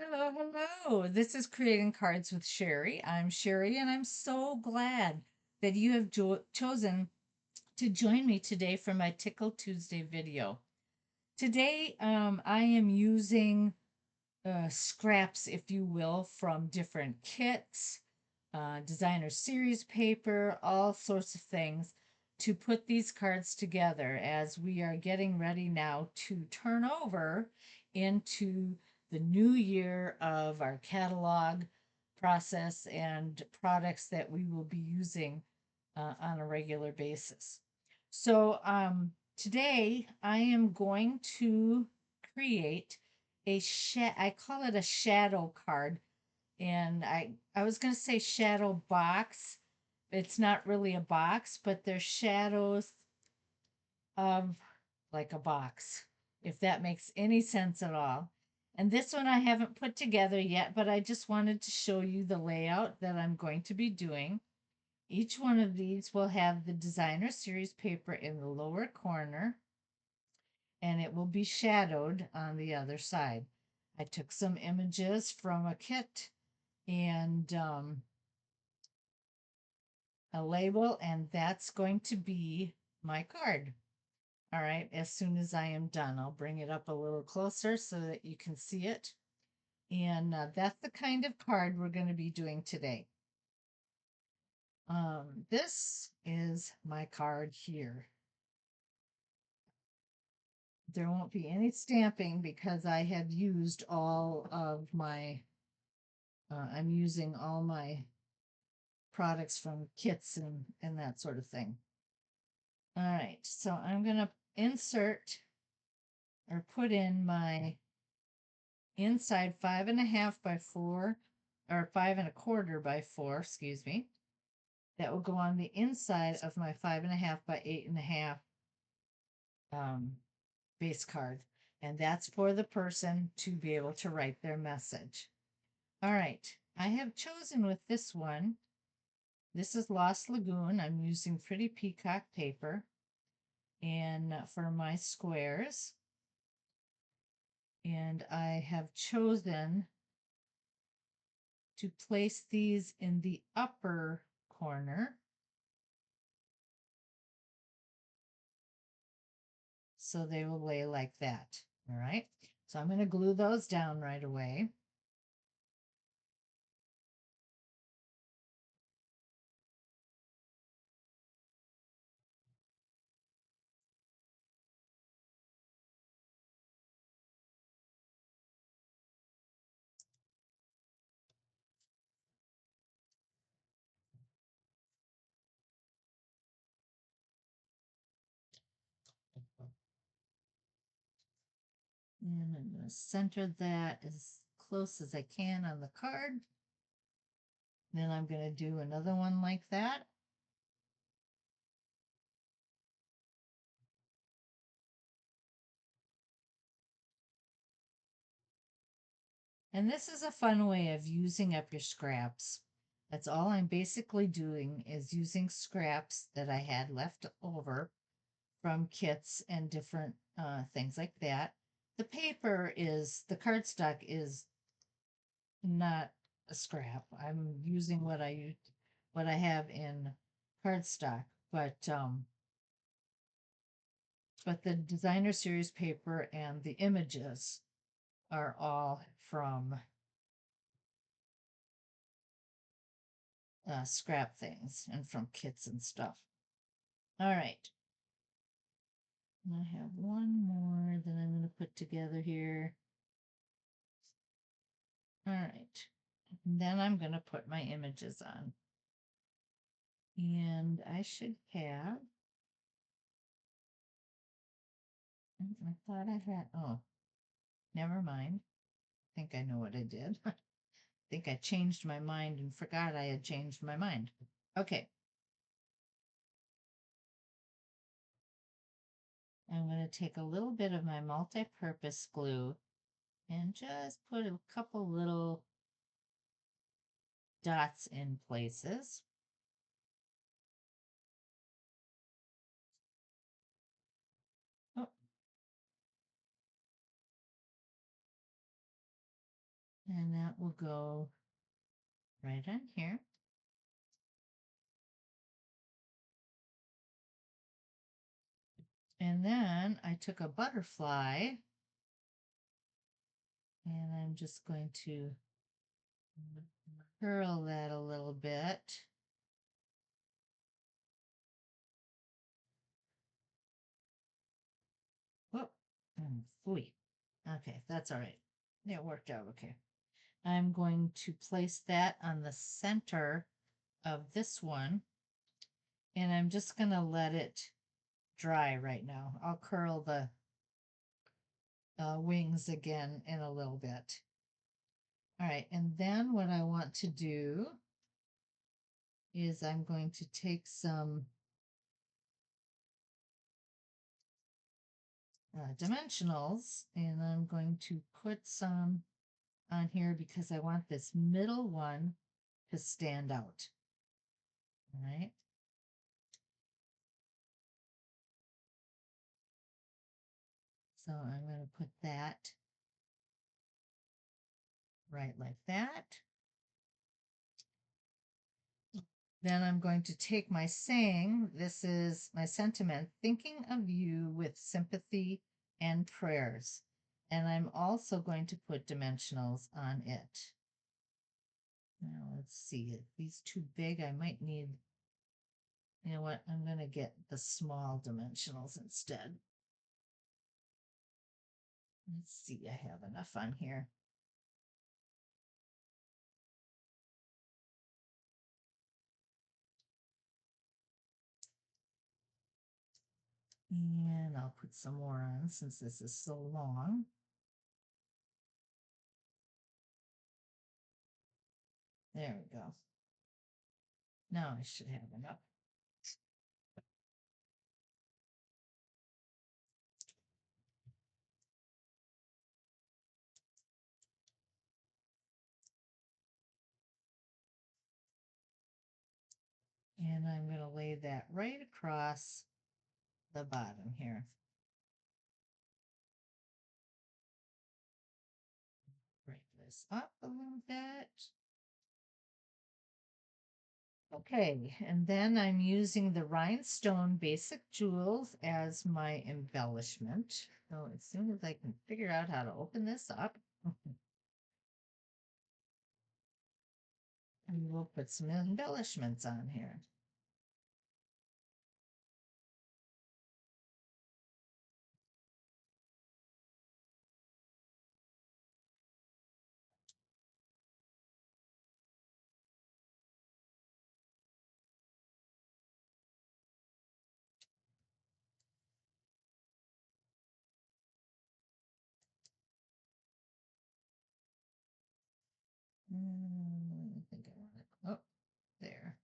Hello, hello. This is Creating Cards with Sherry. I'm Sherry, and I'm so glad that you have chosen to join me today for my Tickle Tuesday video. Today, I am using scraps, if you will, from different kits, designer series paper, all sorts of things to put these cards together as we are getting ready now to turn over into the new year of our catalog process and products that we will be using on a regular basis. So today I am going to create I call it a shadow card, and I was going to say shadow box. It's not really a box, but they're shadows of like a box, if that makes any sense at all. And this one I haven't put together yet, but I just wanted to show you the layout that I'm going to be doing. Each one of these will have the designer series paper in the lower corner, and it will be shadowed on the other side. I took some images from a kit and a label, and that's going to be my card. All right, as soon as I am done, I'll bring it up a little closer so that you can see it. And that's the kind of card we're going to be doing today. This is my card here. There won't be any stamping because I have used all of my, I'm using all my products from kits and that sort of thing. All right, so I'm going to insert or put in my inside 5.5 by 4 or 5.25 by 4, excuse me. That will go on the inside of my 5.5 by 8.5 um, base card. And that's for the person to be able to write their message. All right, I have chosen with this one. This is Lost Lagoon. I'm using Pretty Peacock paper and for my squares. And I have chosen to place these in the upper corner. So they will lay like that. All right. So I'm going to glue those down right away. And I'm going to center that as close as I can on the card. Then I'm going to do another one like that. And this is a fun way of using up your scraps. That's all I'm basically doing is using scraps that I had left over from kits and different things like that. The paper is, the cardstock is not a scrap. I'm using what I have in cardstock, but the designer series paper and the images are all from scrap things and from kits and stuff. All right. I have one more that I'm going to put together here. All right. And then I'm going to put my images on. And I should have, I thought I had, oh, never mind. I think I know what I did. I think I changed my mind and forgot I had changed my mind. Okay. I'm going to take a little bit of my multi-purpose glue and just put a couple little dots in places. Oh, And that will go right on here. And then I took a butterfly and I'm just going to curl that a little bit. Whoop. Ooey. Okay, that's all right. It worked out okay. I'm going to place that on the center of this one, and I'm just going to let it dry right now. I'll curl the wings again in a little bit. All right, and then what I want to do is I'm going to take some dimensionals and I'm going to put some on here because I want this middle one to stand out. All right. So I'm going to put that right like that. Then I'm going to take my saying, this is my sentiment, thinking of you with sympathy and prayers. And I'm also going to put dimensionals on it. Now let's see, if these too big, I might need, you know what, I'm going to get the small dimensionals instead. Let's see, I have enough on here. And I'll put some more on since this is so long. There we go. Now I should have enough. And I'm going to lay that right across the bottom here. Break this up a little bit. Okay, and then I'm using the rhinestone basic jewels as my embellishment. So as soon as I can figure out how to open this up, we will put some embellishments on here. I think I want it. Oh, there.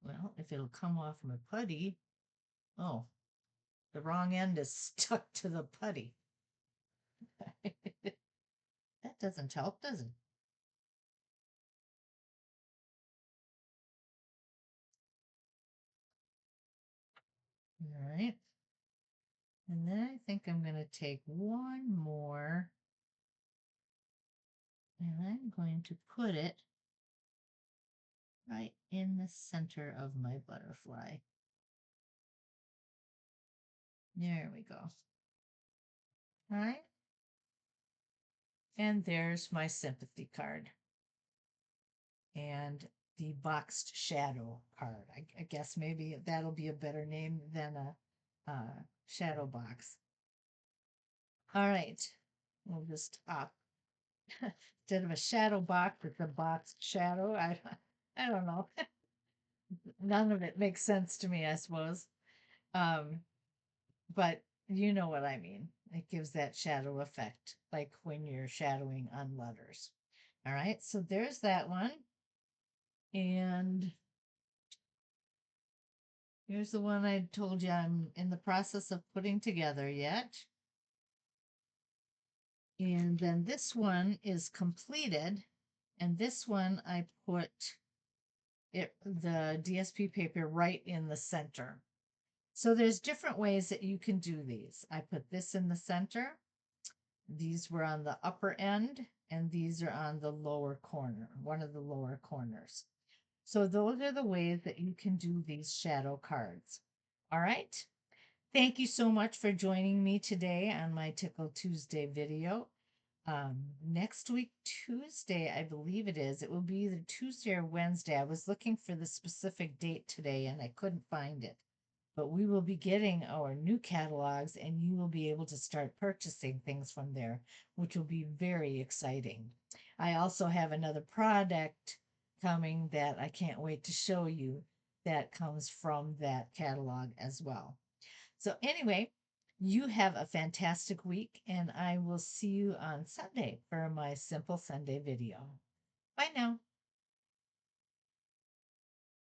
Well, if it'll come off my putty. Oh, the wrong end is stuck to the putty. That doesn't help, does it? All right. And then I think I'm going to take one more and I'm going to put it right in the center of my butterfly. There we go. All right. And there's my sympathy card and the boxed shadow card. I guess maybe that'll be a better name than a shadow box. All right. We'll just instead of a shadow box, it's a boxed shadow. I don't know. None of it makes sense to me, I suppose. Um, but you know what I mean. It gives that shadow effect, like when you're shadowing on letters. All right, so there's that one. And here's the one I told you I'm in the process of putting together yet. And then this one is completed. And this one I put the DSP paper right in the center. So there's different ways that you can do these. I put this in the center. These were on the upper end, and these are on the lower corner, one of the lower corners. So those are the ways that you can do these shadow cards. All right. Thank you so much for joining me today on my Tickle Tuesday video. Next week, Tuesday, I believe it is. It will be either Tuesday or Wednesday. I was looking for the specific date today and I couldn't find it. But we will be getting our new catalogs and you will be able to start purchasing things from there, which will be very exciting. I also have another product coming that I can't wait to show you that comes from that catalog as well. So, anyway, you have a fantastic week, and I will see you on Sunday for my Simple Sunday video. Bye now.